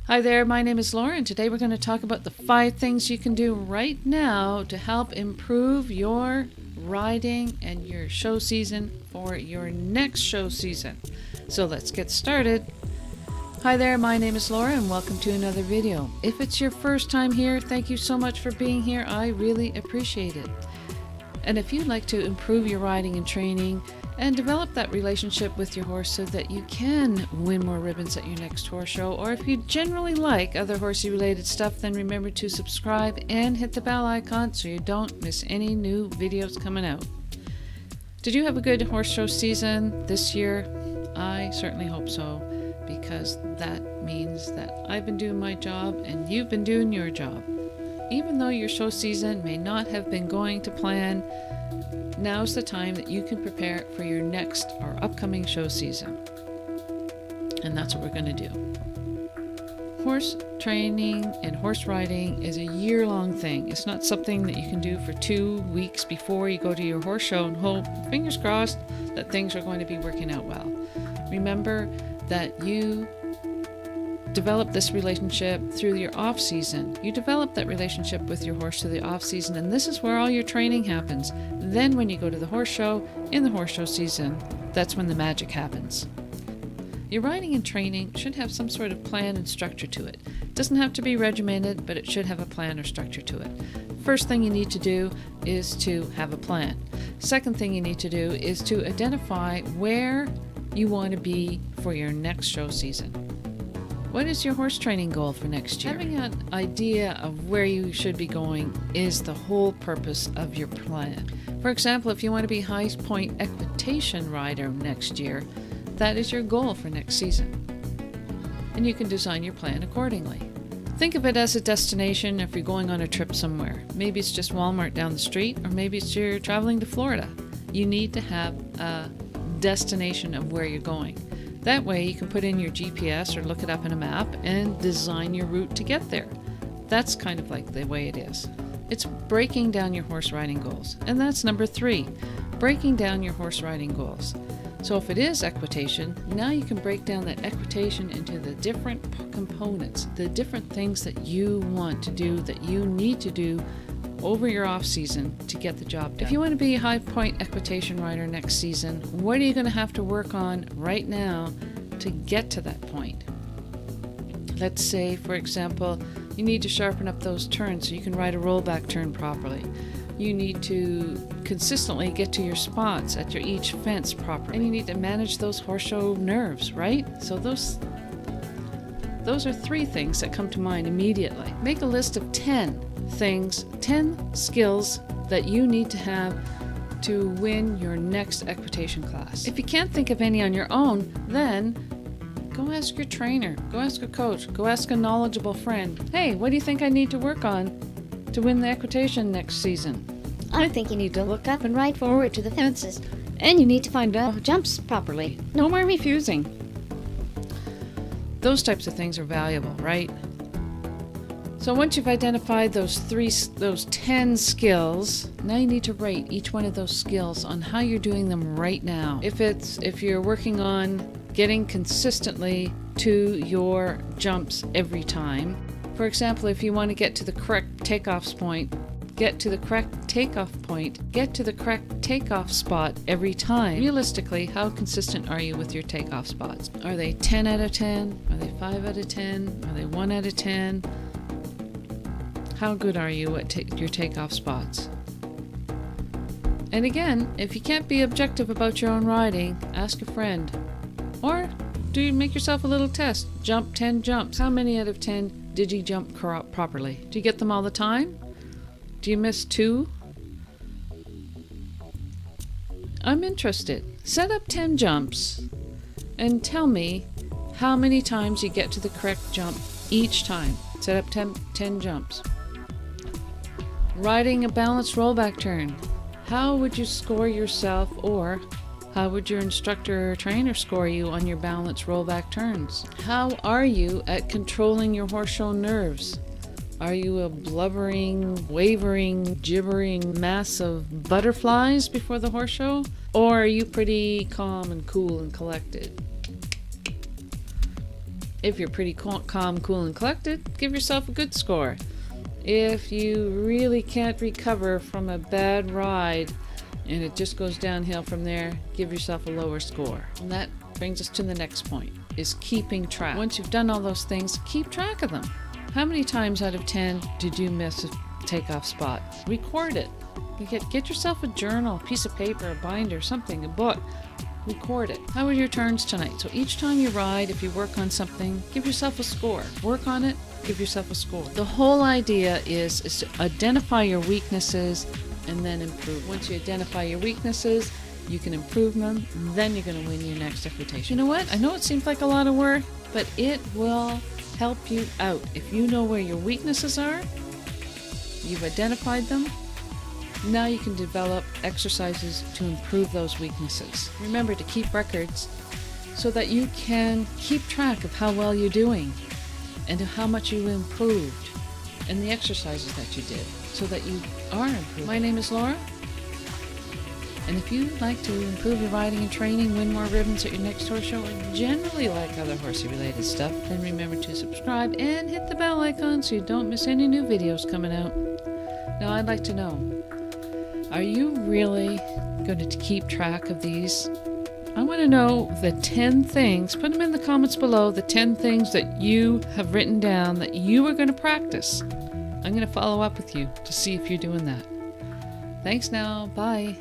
Hi there, my name is Laura, and today we're going to talk about the 5 things you can do right now to help improve your riding and your show season for your next show season. So let's get started. Hi there, my name is Laura, and welcome to another video. If it's your first time here, thank you so much for being here. I really appreciate it. And if you'd like to improve your riding and training and develop that relationship with your horse so that you can win more ribbons at your next horse show, or if you generally like other horsey related stuff, then remember to subscribe and hit the bell icon so you don't miss any new videos coming out. Did you have a good horse show season this year? I certainly hope so, because that means that I've been doing my job and you've been doing your job. Even though your show season may not have been going to plan, now's the time that you can prepare for your next or upcoming show season. And that's what we're going to do. Horse training and horse riding is a year-long thing. It's not something that you can do for 2 weeks before you go to your horse show and hope, fingers crossed, that things are going to be working out well. Remember that you develop this relationship through your off season. You develop that relationship with your horse through the off season, and this is where all your training happens. Then when you go to the horse show, in the horse show season, that's when the magic happens. Your riding and training should have some sort of plan and structure to it. It doesn't have to be regimented, but it should have a plan or structure to it. First thing you need to do is to have a plan. Second thing you need to do is to identify where you want to be for your next show season. What is your horse training goal for next year? Having an idea of where you should be going is the whole purpose of your plan. For example, if you want to be high point equitation rider next year, that is your goal for next season. And you can design your plan accordingly. Think of it as a destination if you're going on a trip somewhere. Maybe it's just Walmart down the street, or maybe it's you're traveling to Florida. You need to have a destination of where you're going. That way you can put in your GPS or look it up in a map and design your route to get there. That's kind of like the way it is. It's breaking down your horse riding goals. And that's number 3, breaking down your horse riding goals. So if it is equitation, now you can break down that equitation into the different components, the different things that you want to do, that you need to do over your off season to get the job done. If you want to be a high point equitation rider next season, what are you going to have to work on right now to get to that point? Let's say, for example, you need to sharpen up those turns so you can ride a rollback turn properly. You need to consistently get to your spots at your each fence properly. And you need to manage those horse show nerves, right? So those are 3 things that come to mind immediately. Make a list of 10 skills that you need to have to win your next equitation class. If you can't think of any on your own, then go ask your trainer, go ask a coach, go ask a knowledgeable friend. Hey, what do you think I need to work on to win the equitation next season? I think you need to look up and ride forward to the fences, and you need to find jumps properly. No more refusing. Those types of things are valuable, right? So once you've identified those 10 skills, now you need to rate each one of those skills on how you're doing them right now. If you're working on getting consistently to your jumps every time. For example, if you want to get to the correct takeoff point, get to the correct takeoff spot every time. Realistically, how consistent are you with your takeoff spots? Are they 10 out of 10? Are they 5 out of 10? Are they 1 out of 10? How good are you at your takeoff spots? And again, if you can't be objective about your own riding, ask a friend. Or do you make yourself a little test? Jump 10 jumps. How many out of 10 did you jump properly? Do you get them all the time? Do you miss 2? I'm interested. Set up 10 jumps and tell me how many times you get to the correct jump each time. Set up 10 jumps. Riding a balanced rollback turn. How would you score yourself, or how would your instructor or trainer score you on your balanced rollback turns? How are you at controlling your horse show nerves? Are you a blubbering, wavering, gibbering mass of butterflies before the horse show? Or are you pretty calm and cool and collected? If you're pretty calm, cool, and collected, give yourself a good score. If you really can't recover from a bad ride and it just goes downhill from there, give yourself a lower score. And that brings us to the next point, is keeping track. Once you've done all those things, keep track of them. How many times out of 10 did you miss a takeoff spot? Record it. Get yourself a journal, a piece of paper, a binder, something, a book. Record it. How were your turns tonight? So each time you ride, if you work on something, give yourself a score. Work on it, give yourself a score. The whole idea is to identify your weaknesses and then improve. Once you identify your weaknesses, you can improve them, then you're going to win your next equitation. You know what? I know it seems like a lot of work, but it will help you out. If you know where your weaknesses are, you've identified them, now you can develop exercises to improve those weaknesses. Remember to keep records so that you can keep track of how well you're doing and how much you improved and the exercises that you did so that you are improving. My name is Laura, and if you'd like to improve your riding and training, win more ribbons at your next horse show, or generally like other horsey related stuff, then remember to subscribe and hit the bell icon so you don't miss any new videos coming out. Now I'd like to know, are you really going to keep track of these? I want to know the 10 things, put them in the comments below, the 10 things that you have written down that you are going to practice. I'm going to follow up with you to see if you're doing that. Thanks now. Bye.